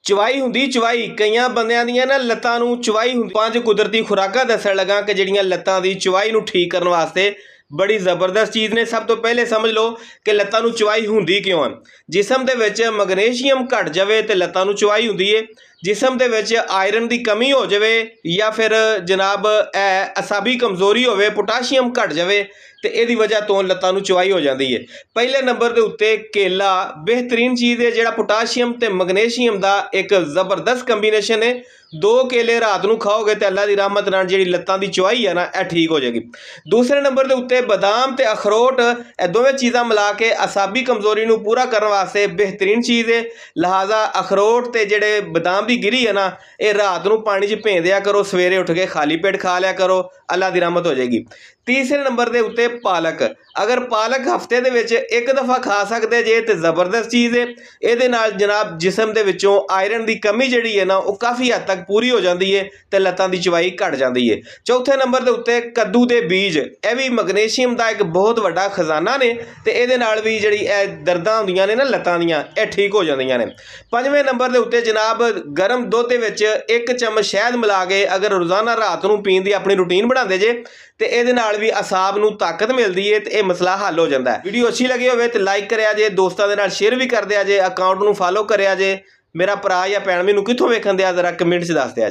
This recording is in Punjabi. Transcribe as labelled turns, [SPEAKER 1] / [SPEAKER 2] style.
[SPEAKER 1] ਚਵਾਈ ਹੁੰਦੀ ਚਵਾਈ ਕਈਆਂ ਬੰਦਿਆਂ ਦੀਆਂ ਨਾ ਲੱਤਾਂ ਨੂੰ ਚਵਾਈ ਹੁੰਦੀ। 5 ਕੁਦਰਤੀ ਖੁਰਾਕਾਂ ਦੱਸਣ ਲੱਗਾ ਕਿ ਜਿਹੜੀਆਂ ਲੱਤਾਂ ਦੀ ਚਵਾਈ ਨੂੰ ਠੀਕ ਕਰਨ ਵਾਸਤੇ ਬੜੀ ਜ਼ਬਰਦਸਤ ਚੀਜ਼ ਨੇ। ਸਭ ਤੋਂ ਪਹਿਲੇ ਸਮਝ ਲਓ ਕਿ ਲੱਤਾਂ ਨੂੰ ਚਵਾਈ ਹੁੰਦੀ ਕਿਉਂ ਹੈ। ਜਿਸਮ ਦੇ ਵਿੱਚ ਮੈਗਨੀਸ਼ੀਅਮ ਘਟ ਜਾਵੇ ਤੇ ਲੱਤਾਂ ਨੂੰ ਚਵਾਈ ਹੁੰਦੀ ਏ। ਜਿਸਮ ਦੇ ਵਿੱਚ ਆਇਰਨ ਦੀ ਕਮੀ ਹੋ ਜਾਵੇ ਜਾਂ ਫਿਰ ਜਨਾਬ ਅਸਾਬੀ ਕਮਜ਼ੋਰੀ ਹੋਵੇ, ਪੋਟਾਸ਼ੀਅਮ ਘਟ ਜਾਵੇ ਤੇ ਇਹਦੀ ਵਜ੍ਹਾ ਤੋਂ ਲੱਤਾਂ ਨੂੰ ਚਵਾਈ ਹੋ ਜਾਂਦੀ ਹੈ। ਪਹਿਲੇ ਨੰਬਰ ਦੇ ਉੱਤੇ ਕੇਲਾ ਬਿਹਤਰੀਨ ਚੀਜ਼ ਹੈ, ਜਿਹੜਾ ਪੋਟਾਸ਼ੀਅਮ ਤੇ ਮੈਗਨੀਸ਼ੀਅਮ ਦਾ ਇੱਕ ਜ਼ਬਰਦਸਤ ਕੰਬੀਨੇਸ਼ਨ ਹੈ। 2 ਕੇਲੇ ਰਾਤ ਨੂੰ ਖਾਓਗੇ ਤੇ ਅੱਲਾ ਦੀ ਰਹਿਮਤ ਨਾਲ ਜਿਹੜੀ ਲੱਤਾਂ ਦੀ ਚਵਾਈ ਹੈ ਨਾ ਇਹ ਠੀਕ ਹੋ ਜਾਏਗੀ। ਦੂਸਰੇ ਨੰਬਰ ਦੇ ਉੱਤੇ ਬਦਾਮ ਤੇ ਅਖਰੋਟ, ਇਹ ਦੋਵੇਂ ਚੀਜ਼ਾਂ ਮਿਲਾ ਕੇ ਅਸਾਬੀ ਕਮਜ਼ੋਰੀ ਨੂੰ ਪੂਰਾ ਕਰਨ ਵਾਸਤੇ ਬਿਹਤਰੀਨ ਚੀਜ਼ ਹੈ। ਲਿਹਾਜ਼ਾ ਅਖਰੋਟ ਤੇ ਜਿਹੜੇ ਬਦਾਮ ਦੀ ਗਿਰੀ ਹੈ ਨਾ, ਇਹ ਰਾਤ ਨੂੰ ਪਾਣੀ 'ਚ ਭੇਂ ਦਿਆ ਕਰੋ, ਸਵੇਰੇ ਉੱਠ ਕੇ ਖਾਲੀ ਪੇਟ ਖਾ ਲਿਆ ਕਰੋ, ਅੱਲਾ ਦੀ ਰਹਿਮਤ ਹੋ ਜਾਏਗੀ। ਤੀਸਰੇ ਨੰਬਰ ਦੇ ਉੱਤੇ ਪਾਲਕ। ਅਗਰ ਪਾਲਕ ਹਫਤੇ ਦੇ ਵਿੱਚ 1 ਦਫਾ ਖਾ ਸਕਦੇ ਜੇ ਤੇ ਜ਼ਬਰਦਸਤ ਚੀਜ਼ ਹੈ। ਇਹਦੇ ਨਾਲ ਜਨਾਬ ਜਿਸਮ ਦੇ ਵਿੱਚੋਂ ਆਇਰਨ ਦੀ ਕਮੀ ਜਿਹੜੀ ਹੈ ਨਾ ਉਹ ਕਾਫੀ ਹੱਦ ਤੱਕ ਪੂਰੀ ਹੋ ਜਾਂਦੀ ਹੈ ਤੇ ਲੱਤਾਂ ਦੀ ਚਵਾਈ ਘਟ ਜਾਂਦੀ ਹੈ। ਚੌਥੇ ਨੰਬਰ ਦੇ ਉੱਤੇ ਕੱਦੂ ਦੇ ਬੀਜ, ਇਹ ਵੀ ਮੈਗਨੀਸ਼ੀਅਮ ਦਾ ਇੱਕ ਬਹੁਤ ਵੱਡਾ ਖਜ਼ਾਨਾ ਨੇ ਤੇ ਇਹਦੇ ਨਾਲ ਵੀ ਜਿਹੜੀ ਇਹ ਦਰਦਾਂ ਹੁੰਦੀਆਂ ਨੇ ਨਾ ਲੱਤਾਂ ਦੀਆਂ, ਇਹ ਠੀਕ ਹੋ ਜਾਂਦੀਆਂ ਨੇ। ਪੰਜਵੇਂ ਨੰਬਰ ਦੇ ਉੱਤੇ ਜਨਾਬ ਗਰਮ ਦੁੱਧ ਦੇ ਵਿੱਚ 1 ਚਮਚ ਸ਼ਹਿਦ ਮਿਲਾ ਕੇ ਅਗਰ ਰੋਜ਼ਾਨਾ ਰਾਤ ਨੂੰ ਪੀਣ ਦੀ ਆਪਣੀ ਰੂਟੀਨ ਬਣਾਉਂਦੇ ਜੇ ਤੇ ਇਹਦੇ ਨਾਲ ਵੀ ਅਸਾਬ ਨੂੰ ਤਾਕਤ ਮਿਲਦੀ ਹੈ ਤੇ ਇਹ ਮਸਲਾ ਹੱਲ ਹੋ ਜਾਂਦਾ ਹੈ। ਵੀਡੀਓ ਅੱਛੀ ਲੱਗੀ ਹੋਵੇ ਤੇ ਲਾਈਕ ਕਰਿਆ ਜੇ, ਦੋਸਤਾਂ ਦੇ ਨਾਲ ਸ਼ੇਅਰ ਵੀ ਕਰ ਦਿਆ ਜੇ, ਅਕਾਊਂਟ ਨੂੰ ਫਾਲੋ ਕਰਿਆ ਜੇ। ਮੇਰਾ ਭਰਾ ਜਾਂ ਭੈਣ ਮੈਨੂੰ ਕਿੱਥੋਂ ਵੇਖਣ ਦਿਆ ਜ਼ਰਾ ਕਮੈਂਟ 'ਚ ਦੱਸ ਦਿਆ ਜੇ।